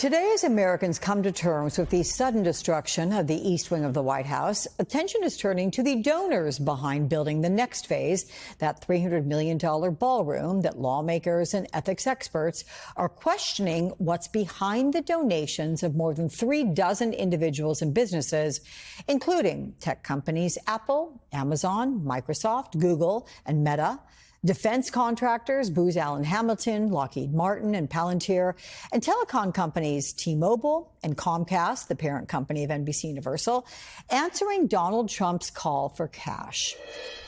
Today, as Americans come to terms with the sudden destruction of the East Wing of the White House, attention is turning to the donors behind building the next phase, that $300 million ballroom that lawmakers and ethics experts are questioning what's behind the donations of more than 36 individuals and businesses, including tech companies Apple, Amazon, Microsoft, Google, and Meta, defense contractors Booz Allen Hamilton, Lockheed Martin, and Palantir, and telecom companies T-Mobile and Comcast, the parent company of NBC Universal, answering Donald Trump's call for cash.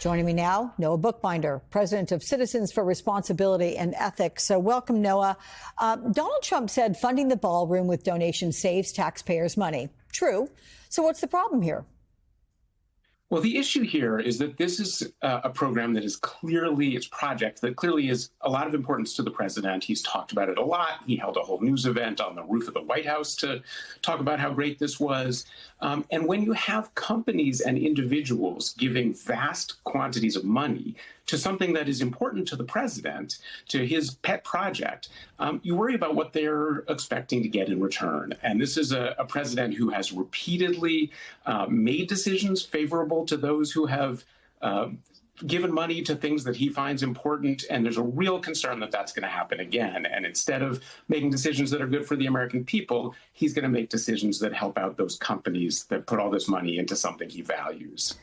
Joining me now, Noah Bookbinder, president of Citizens for Responsibility and Ethics. So welcome, Noah. Donald Trump said funding the ballroom with donations saves taxpayers money. True. So what's the problem here? Well, the issue here is that this is a program that is clearly, it's a project that clearly is a lot of importance to the president. He's talked about it a lot. He held a whole news event on the roof of the White House to talk about how great this was. And when you have companies and individuals giving vast quantities of money to something that is important to the president, to his pet project, you worry about what they're expecting to get in return. And this is a president who has repeatedly made decisions favorable to those who have given money to things that he finds important, and there's a real concern that that's going to happen again. And instead of making decisions that are good for the American people, he's going to make decisions that help out those companies that put all this money into something he values.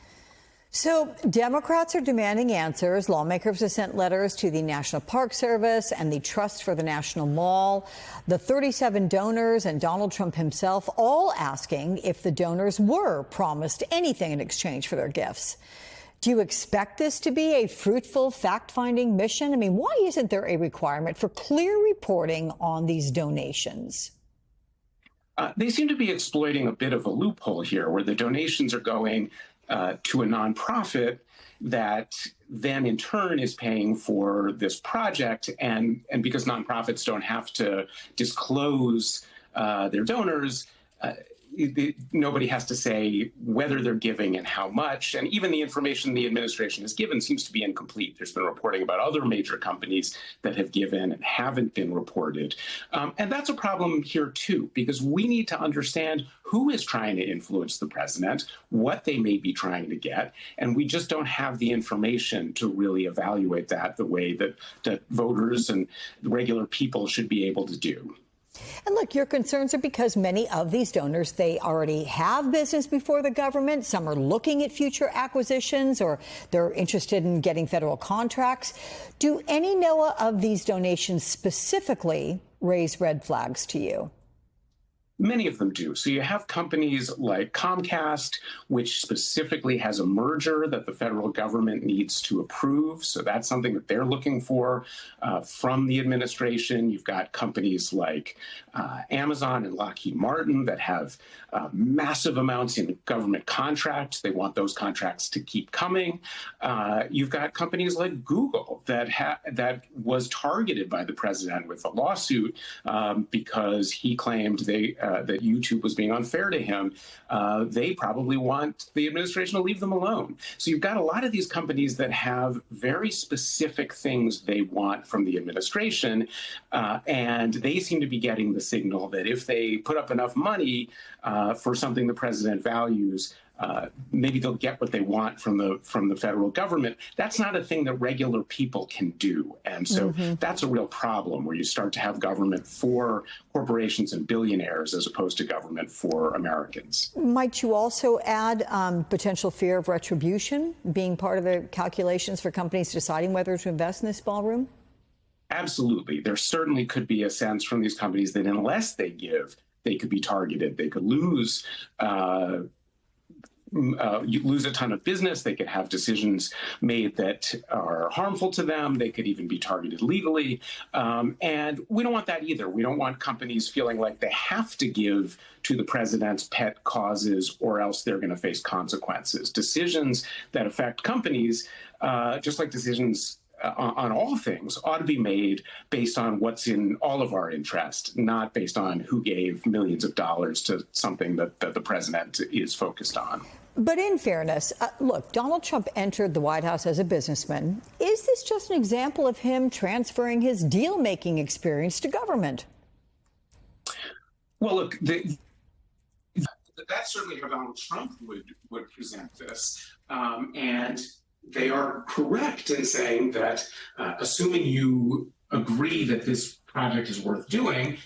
So Democrats are demanding answers. Lawmakers have sent letters to the National Park Service and the Trust for the National Mall. The 37 donors and Donald Trump himself all asking if the donors were promised anything in exchange for their gifts. Do you expect this to be a fruitful fact-finding mission? I mean, why isn't there a requirement for clear reporting on these donations? They seem to be exploiting a bit of a loophole here where the donations are going to a nonprofit that then in turn is paying for this project. And because nonprofits don't have to disclose their donors, nobody has to say whether they're giving and how much. And even the information the administration has given seems to be incomplete. There's been reporting about other major companies that have given and haven't been reported. And that's a problem here, too, because we need to understand who is trying to influence the president, what they may be trying to get. And we just don't have the information to really evaluate that the way that voters and regular people should be able to do. And look, your concerns are because many of these donors, they already have business before the government. Some are looking at future acquisitions or they're interested in getting federal contracts. Do any, Noah, of these donations specifically raise red flags to you? Many of them do. So you have companies like Comcast, which specifically has a merger that the federal government needs to approve. So that's something that they're looking for from the administration. You've got companies like Amazon and Lockheed Martin that have massive amounts in government contracts. They want those contracts to keep coming. You've got companies like Google that was targeted by the president with a lawsuit because he claimed that YouTube was being unfair to him. They probably want the administration to leave them alone. So you've got a lot of these companies that have very specific things they want from the administration, and they seem to be getting the signal that if they put up enough money for something the president values, maybe they'll get what they want from the federal government. That's not a thing that regular people can do. And so that's a real problem where you start to have government for corporations and billionaires as opposed to government for Americans. Might you also add potential fear of retribution being part of the calculations for companies deciding whether to invest in this ballroom? Absolutely. There certainly could be a sense from these companies that unless they give, they could be targeted. They could lose a ton of business. They could have decisions made that are harmful to them. They could even be targeted legally. And we don't want that either. We don't want companies feeling like they have to give to the president's pet causes or else they're going to face consequences. Decisions that affect companies, just like decisions on all things, ought to be made based on what's in all of our interest, not based on who gave millions of dollars to something that the president is focused on. But in fairness, look, Donald Trump entered the White House as a businessman. Is this just an example of him transferring his deal-making experience to government? Well, look, that's certainly how Donald Trump would present this, and they are correct in saying that, assuming you agree that this project is worth doing,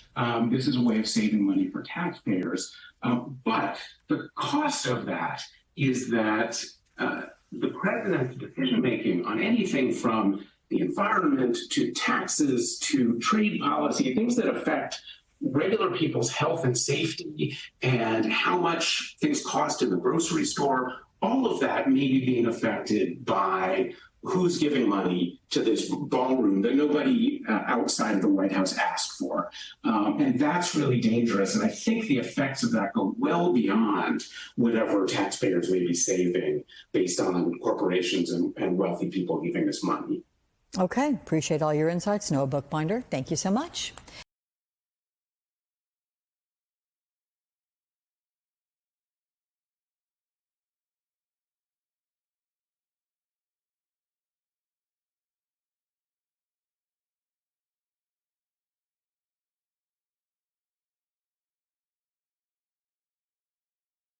this is a way of saving money for taxpayers. But the cost of that is that the president's decision making on anything from the environment to taxes to trade policy, things that affect regular people's health and safety and how much things cost in the grocery store, all of that may be being affected by who's giving money to this ballroom that nobody outside of the White House asked for. And that's really dangerous. And I think the effects of that go well beyond whatever taxpayers may be saving based on corporations and wealthy people giving this money. Okay, appreciate all your insights. Noah Bookbinder, thank you so much.